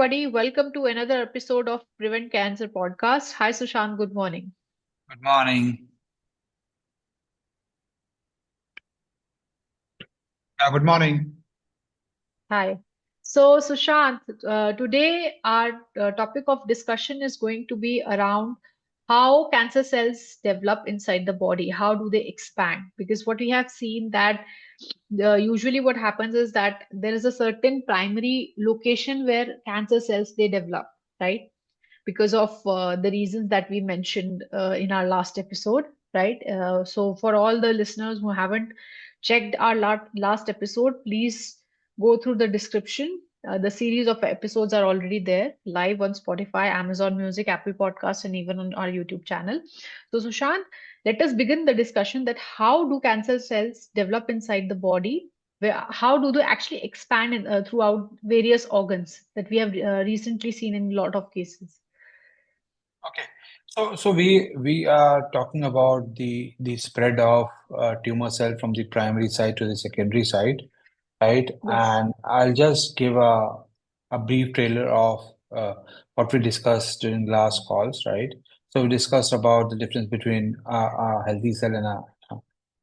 everybody. Welcome to another episode of Prevent Cancer podcast. Hi, Sushant. Good morning. Good morning. Good morning. Hi. So, Sushant, today our topic of discussion is going to be around how cancer cells develop inside the body. How do they expand? Because what we have seen that usually what happens is that there is a certain primary location where cancer cells they develop, right? Because of the reasons that we mentioned in our last episode, right? So, for all the listeners who haven't checked our last episode, please go through the description. The series of episodes are already there live on Spotify, Amazon Music, Apple Podcasts, and even on our YouTube channel. So, Sushant, let us begin the discussion that how do cancer cells develop inside the body? How do they actually expand throughout various organs that we have recently seen in a lot of cases? Okay. So we are talking about the spread of tumor cell from the primary side to the secondary side, right? Yes. And I'll just give a brief trailer of what we discussed during last calls, right? So we discussed about the difference between a healthy cell and a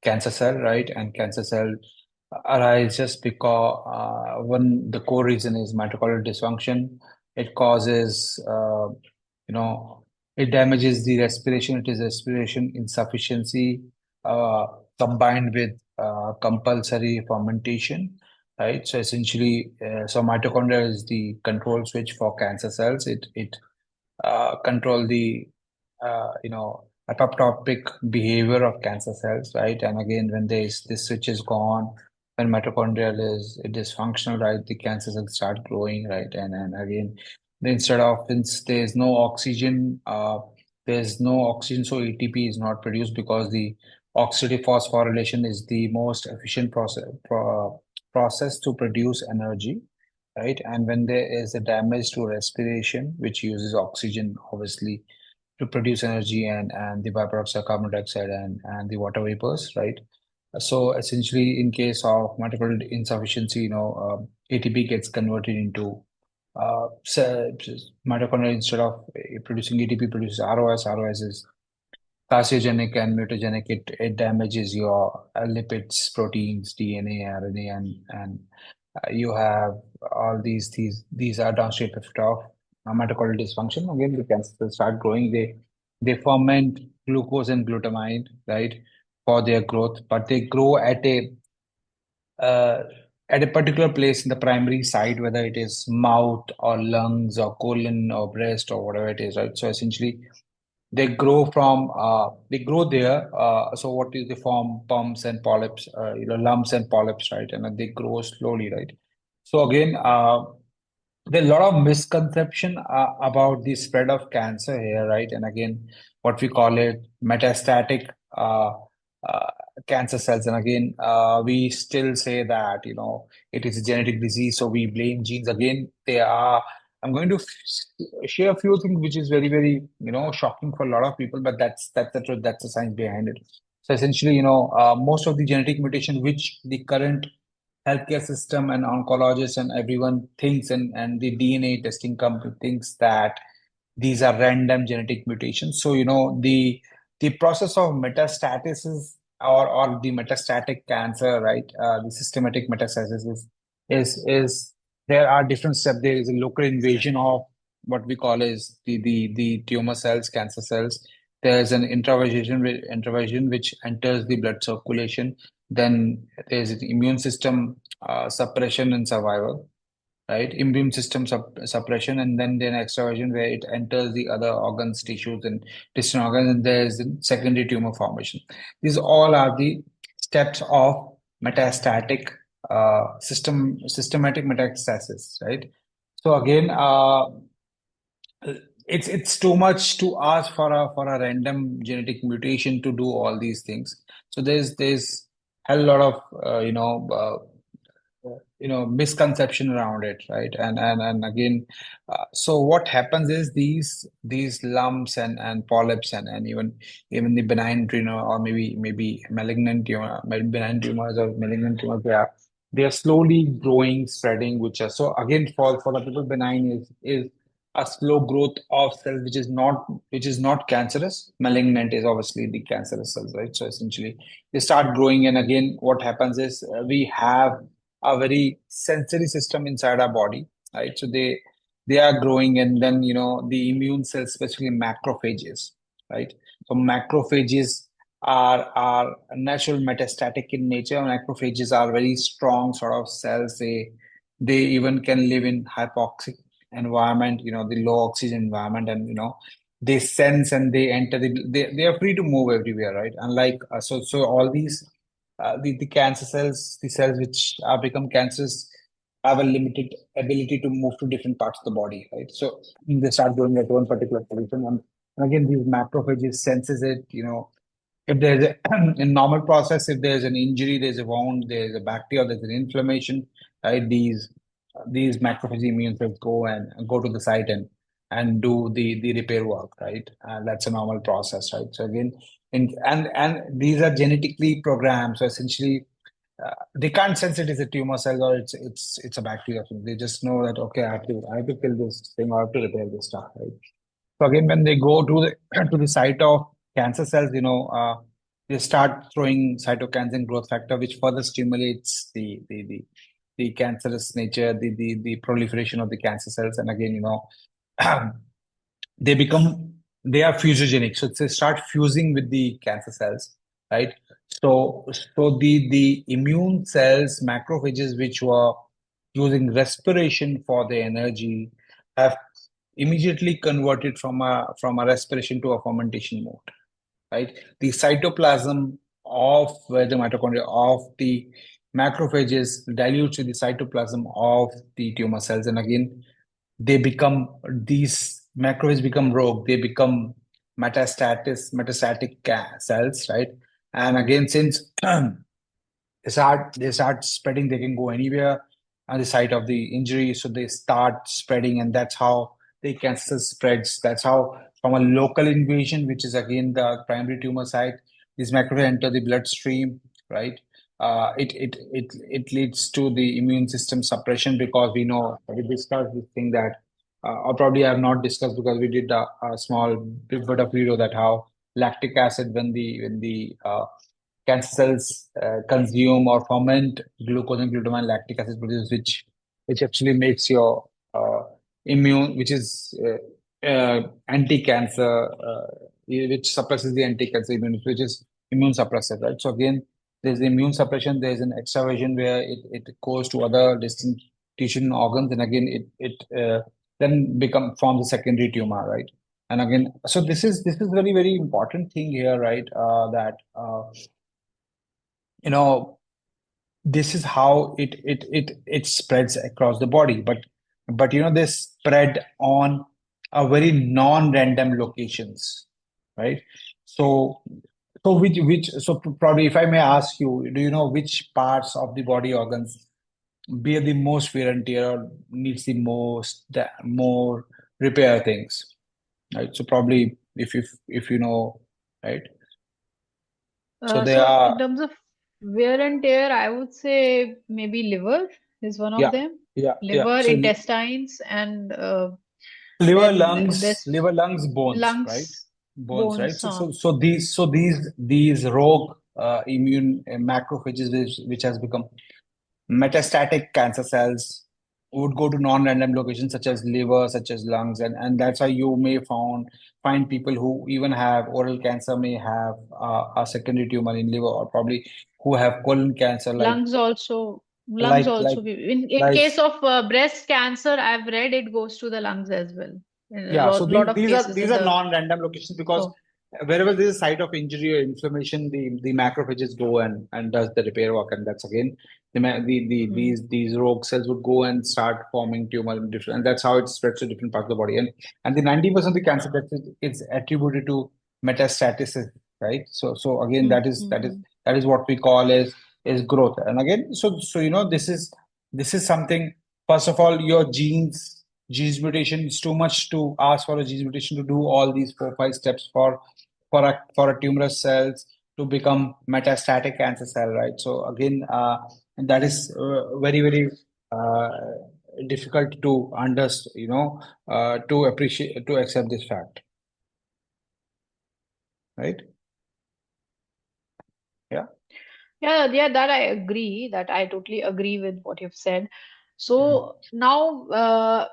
cancer cell, right? And cancer cell arise just because one the core reason is mitochondrial dysfunction. It causes you know it damages the respiration. It is respiration insufficiency uh, combined with compulsory fermentation, right? So essentially, so mitochondria is the control switch for cancer cells. It control the apoptotic behavior of cancer cells, right? And again, when this switch is gone, when mitochondrial is dysfunctional, right, the cancer cells start growing, right? And again, instead of since there's no oxygen, so ATP is not produced because the oxidative phosphorylation is the most efficient process to produce energy, right? And when there is a damage to respiration, which uses oxygen, obviously, to produce energy and the byproducts are carbon dioxide and the water vapors, right? So essentially, in case of mitochondrial insufficiency, ATP gets converted into mitochondria instead of producing ATP produces ROS. ROS is carcinogenic and mutagenic. It damages your lipids, proteins, DNA, RNA, and you have all these are downstream effect of mitochondrial dysfunction. Again, the cancer cells start growing. They ferment glucose and glutamine, right, for their growth, but they grow uh, at a particular place in the primary site, whether it is mouth or lungs or colon or breast or whatever it is, right? So essentially, they grow there. So what is they form pumps and polyps, lumps and polyps, right? And they grow slowly, right? So again, there are a lot of misconception about the spread of cancer here, right? And again, what we call it metastatic uh, uh, cancer cells. And again, we still say that, it is a genetic disease, so we blame genes. Again, I'm going to share a few things which is very, very, shocking for a lot of people, but that's the truth, that's the science behind it. So essentially, most of the genetic mutation which the current healthcare system and oncologists and everyone thinks and the DNA testing company thinks that these are random genetic mutations. So, the process of metastasis or the metastatic cancer, right? The systematic metastasis is there are different steps. There is a local invasion of what we call is the tumor cells, cancer cells. There's an intravasion which enters the blood circulation. Then there's the immune system suppression and survival, right? Immune system suppression, and then extraversion where it enters the other organs, tissues, and distant organs, and there's the secondary tumor formation. These all are the steps of metastatic systematic metastasis, right? So again, it's too much to ask for a random genetic mutation to do all these things. So there's a lot of misconception around it, right? And again, so what happens is these lumps and polyps and even the benign tumor or maybe malignant tumor, benign tumors or malignant tumors, yeah, they are slowly growing, spreading, which are so again for the people benign is a slow growth of cells which is not cancerous. Malignant is obviously the cancerous cells, right? So essentially they start growing, and again what happens is we have a very sensory system inside our body, right? So they are growing, and then the immune cells, especially macrophages, right? So macrophages are natural metastatic in nature. Macrophages are very strong sort of cells. They even can live in hypoxic environment, the low oxygen environment, and they sense and they enter they are free to move everywhere, right? Unlike so all these the cancer cells, the cells which are become cancers have a limited ability to move to different parts of the body, right? So they start growing at one particular position, and again these macrophages senses it, if there's a normal process, if there's an injury, there's a wound, there's a bacteria, there's an inflammation, right? These macrophage immune cells go to the site and do the repair work, right? That's a normal process, right? So again, and these are genetically programmed. So essentially, they can't sense it as a tumor cell or it's a bacteria. So they just know that okay, I have to kill this thing or I have to repair this stuff, right? So again, when they go to the to the site of cancer cells, they start throwing cytokines growth factor, which further stimulates the cancerous nature, the proliferation of the cancer cells, and again, they become they are fusogenic, so they start fusing with the cancer cells, right? So the immune cells, macrophages, which were using respiration for their energy, have immediately converted from a respiration to a fermentation mode, right? The cytoplasm of where the mitochondria of the macrophages dilutes to the cytoplasm of the tumor cells, and again these macrophages become rogue, they become metastatic cells, right? And again, since they start spreading, they can go anywhere on the site of the injury, so they start spreading, and that's how the cancer spreads. That's how, from a local invasion, which is again the primary tumor site, these macrophages enter the bloodstream, right? It leads to the immune system suppression, because we discussed this thing that or probably I have not discussed, because we did a small bit of video, that how lactic acid, when the cancer cells consume or ferment glucose and glutamine, lactic acid produces, which actually makes your immune, which is anti-cancer, which suppresses the anti-cancer immune, which is immune suppressive, right? So again, there's the immune suppression, there's an extraversion where it goes to other distant tissue and organs, and again it then become forms a secondary tumor, right? And again, so this is very very important thing here, right? That you know this is how it spreads across the body, but they spread on a very non-random locations, right? So so probably, if I may ask you, do you know which parts of the body organs bear the most wear and tear, or needs the more repair things, right? So probably, if you know, right? So they So in are, terms of wear and tear, I would say maybe liver is one of yeah, them. yeah, yeah. Liver, So intestines, and liver, then lungs, there's liver, lungs, bones, right? lungs, Bones, right? bones. So these rogue immune macrophages, which has become metastatic cancer cells, would go to non-random locations such as liver, such as lungs, and that's why you may find people who even have oral cancer may have a secondary tumor in liver, or probably who have colon cancer, Lungs also, lungs like like also. In like case of breast cancer, I've read it goes to the lungs as well. In a Yeah, so lot of these are cases these in are the non-random locations, because so. wherever there is a site of injury or inflammation, the macrophages go and does the repair work, and that's again Hmm. these rogue cells would go and start forming tumor in different, and that's how it spreads to different parts of the body, and the 90% of the cancer deaths is attributed to metastasis, right? So again, Hmm. that is Hmm. that is what we call is growth, and again, so this is something. First of all, your genes mutation is too much to ask for a genes mutation to do all these 4 5 steps for a tumorous cells to become metastatic cancer cell, right? So again, And that is very uh, difficult to understand, to appreciate, to accept this fact, right? Yeah. Yeah, that I agree. That I totally agree with what you've said. Mhm. So now,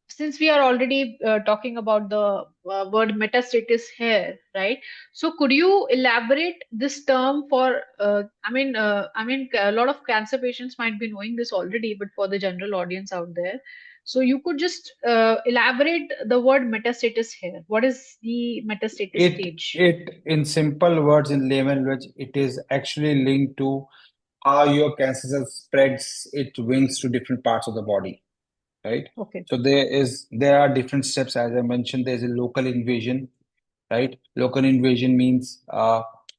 since we are already talking about the word metastasis here, right? So could you elaborate this term for? I mean, a lot of cancer patients might be knowing this already, but for the general audience out there, so you could just elaborate the word metastasis here. What is the metastasis stage? In simple words, in layman language, it is actually linked to how your cancer cell spreads its wings to different parts of the body, right? Okay. So there are different steps. As I mentioned, there's a local invasion, right? Local invasion means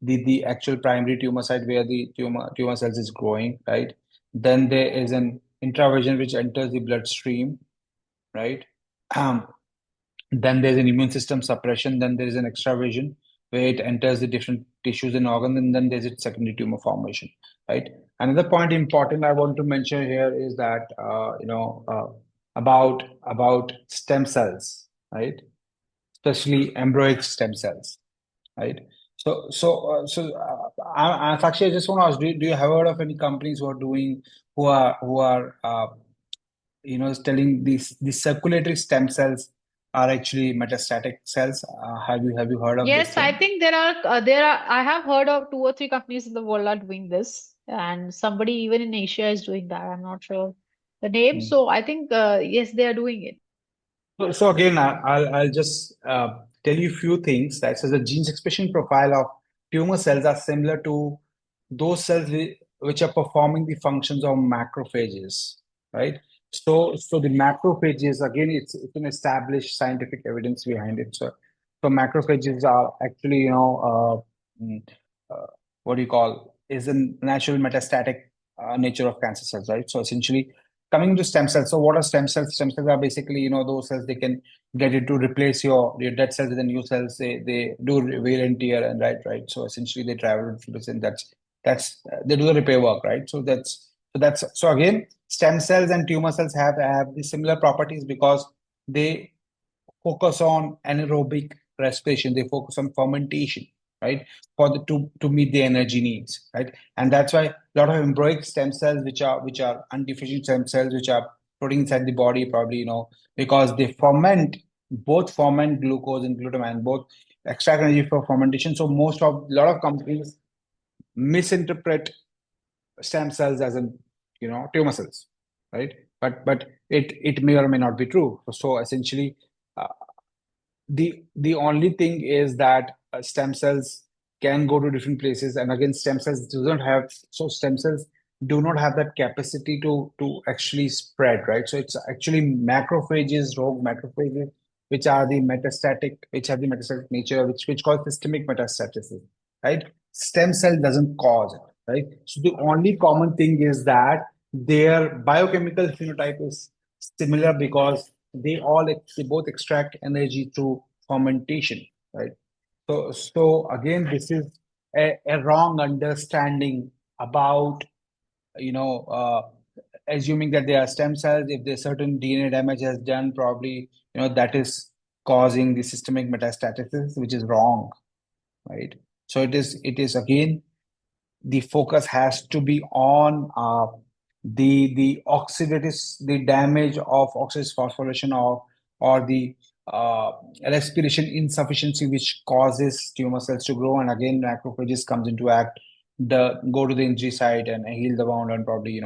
the actual primary tumor site where the tumor cells is growing, right? Then there is an intravision which enters the bloodstream, right? Then there's an immune system suppression. Then there is an extravision where it enters the different tissues and organs, and then there's its secondary tumor formation, right? Another point important I want to mention here is that about stem cells, right? Especially embryonic stem cells, right? Sakshi, I just want to ask, do you have heard of any companies who are doing who are telling these circulatory stem cells are actually metastatic cells? Have you heard of this Yes, I thing? think there are I have heard of two or three companies in the world are doing this, and somebody even in Asia is doing that. I'm not sure the name, Hmm. so I think yes, they are doing it. So again, I'll just tell you a few things. That says the genes expression profile of tumor cells are similar to those cells which are performing the functions of macrophages, right? So the macrophages, again, it's an established scientific evidence behind it. So macrophages are actually, uh, what do you call, is a natural metastatic nature of cancer cells, right? So essentially, coming to stem cells. So what are stem cells? Stem cells are basically, those cells they can get it to replace your dead cells with the new cells. They do wear and tear and right. So essentially they travel through this and that's they do the repair work, right? So again, stem cells and tumor cells have the similar properties because they focus on anaerobic respiration. They focus on fermentation, right? For the to meet the energy needs, right? And that's why a lot of embryonic stem cells, which are undifferentiated stem cells, which are floating inside the body, probably because they ferment glucose and glutamine, both extract energy for fermentation. So most of a lot of companies misinterpret stem cells as in tumor cells, right? But it may or may not be true. So essentially. Uh, the only thing is that stem cells can go to different places, and again stem cells do not have that capacity to actually spread, right? So it's actually macrophages, rogue macrophages, which have the metastatic nature, which cause systemic metastasis, right? Stem cell doesn't cause it, right? So the only common thing is that their biochemical phenotype is similar because they both extract energy through fermentation, right? So again, this is a wrong understanding about assuming that they are stem cells. If there's certain DNA damage has done, probably that is causing the systemic metastasis, which is wrong, right? So it is again the focus has to be on the damage of oxidative phosphorylation or the respiration insufficiency which causes tumor cells to grow, and again macrophages comes into act, the go to the injury site and heal the wound and probably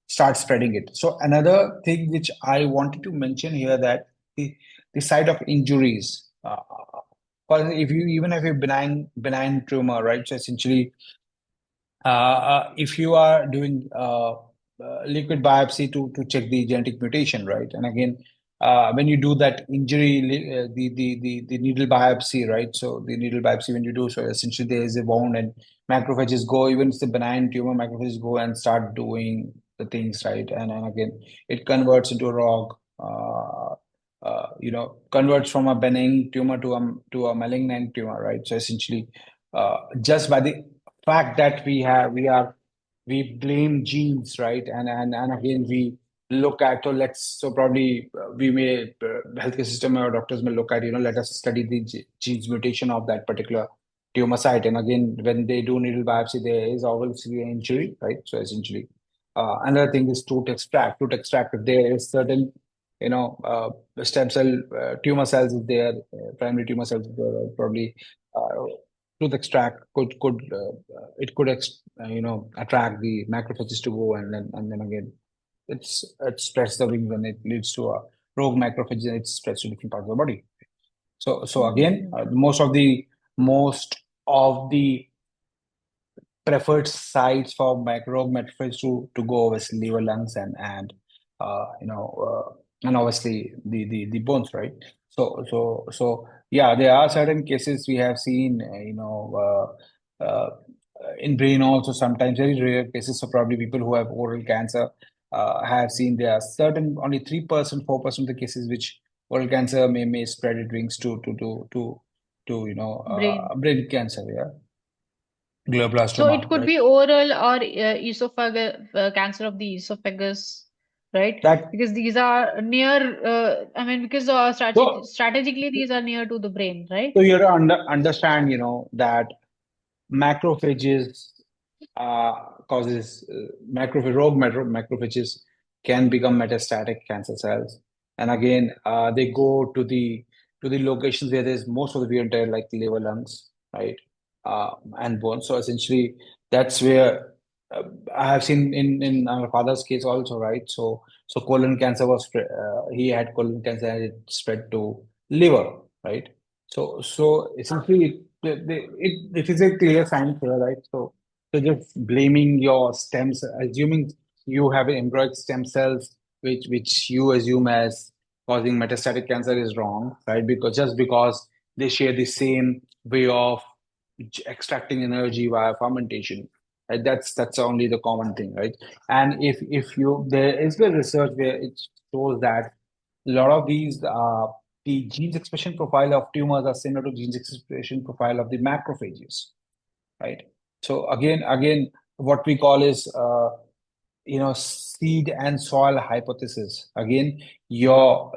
start spreading it. So another thing which I wanted to mention here, that the site of injuries, because if you even have a benign tumor, right? So essentially if you are doing liquid biopsy to check the genetic mutation, right? And again, when you do that the needle biopsy, right? So the needle biopsy when you do, so essentially there is a wound and macrophages go, even if it's a benign tumor, macrophages go and start doing the things, right? And again, it converts into a rog. Converts from a benign tumor to a malignant tumor, right? So essentially, just by the fact that we are we blame genes, right? And again we look at, so probably we may healthcare system or doctors may look at, let us study the genes mutation of that particular tumor site. And again, when they do needle biopsy, there is obviously an injury, right? So essentially, another thing is tooth extract. Tooth extract, if there is certain, stem cell tumor cells is there, primary tumor cells is there, probably uh, tooth extract it could attract the macrophages to go, and then again it spreads the wings and it leads to a rogue macrophage and it spreads to different parts of the body. So again, Mhm. most of the preferred sites for macrophages to go obviously liver, lungs, and uh, you know and obviously the bones, right? So yeah, there are certain cases we have seen, in brain also, sometimes very rare cases. So probably people who have oral cancer have seen there are certain only 3%, 4% of the cases which oral cancer may spread its wings to Brain. brain cancer, yeah, So it glioblastoma, could right? be oral or esophagus, cancer of the esophagus, right? That Because these are near, I mean, because so strategically these are near to the brain, right? so you have to understand, that macrophages causes macrophages can become metastatic cancer cells, and again, they go to the locations where there's most of the wear and tear, like liver, lungs, right, and bones. So essentially, that's where uh, I have seen in our father's case also, right? So colon cancer he had colon cancer and it spread to liver, right? So essentially, it is a clear sign here, right? So just blaming your stems, assuming you have embryonic stem cells, which you assume as causing metastatic cancer, is wrong, right? Because just because they share the same way of extracting energy via fermentation, right? That's only the common thing, right? And if you there is the research where it shows that a lot of these the genes expression profile of tumors are similar to genes expression profile of the macrophages, right? So again, what we call is seed and soil hypothesis. Again, your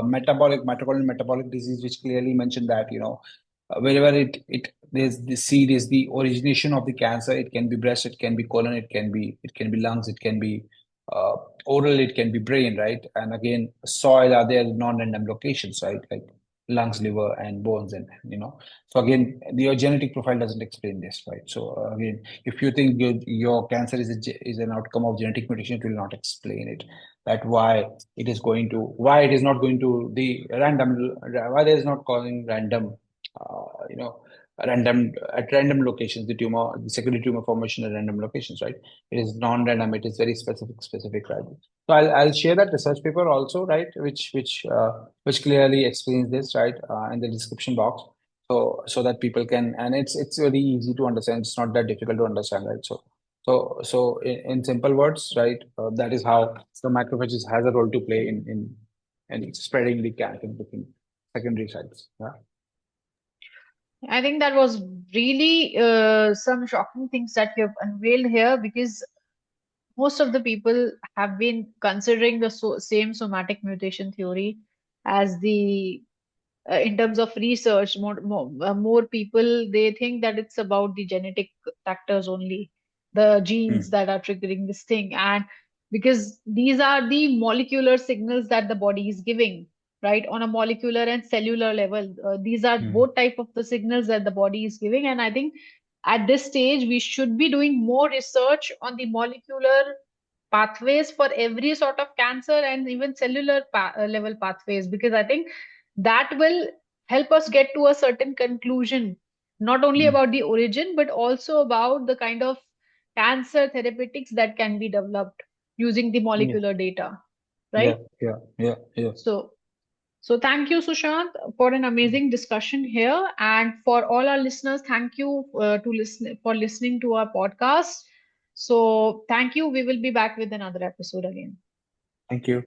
metabolic disease, which clearly mentioned that, wherever it there's the seed is the origination of the cancer. It can be breast, it can be colon, it can be lungs, it can be uh, oral, it can be brain, right? And again, soil are there non-random locations, right? Like lungs, liver, and bones, and so again, your genetic profile doesn't explain this, right? So again, if you think your cancer is an outcome of genetic mutation, it will not explain it. That why it is not going to the random, why it is not causing random, you know, random locations, the secondary tumor formation at random locations, right? It is non-random. It is very specific, right? So I'll share that research paper also, right? Which clearly explains this, right? In the description box, so that people can, and it's very easy to understand. It's not that difficult to understand, right? So in simple words, right, that is how the macrophages has a role to play in spreading the cancer between secondary sites. Yeah. I think that was really some shocking things that you have unveiled here, because most of the people have been considering the same somatic mutation theory as the in terms of research. More people, they think that it's about the genetic factors only, the genes Mm, that are triggering this thing. And because these are the molecular signals that the body is giving, right, on a molecular and cellular level, these are mm, both type of the signals that the body is giving. And I think at this stage we should be doing more research on the molecular pathways for every sort of cancer, and even cellular level pathways, because I think that will help us get to a certain conclusion, not only mm. about the origin but also about the kind of cancer therapeutics that can be developed using the Yeah, molecular data, yeah, right? yeah, yeah, yeah. So so thank you, Sushant, for an amazing discussion here. And for all our listeners, thank you for listening to our podcast. So thank you. We will be back with another episode again. Thank you.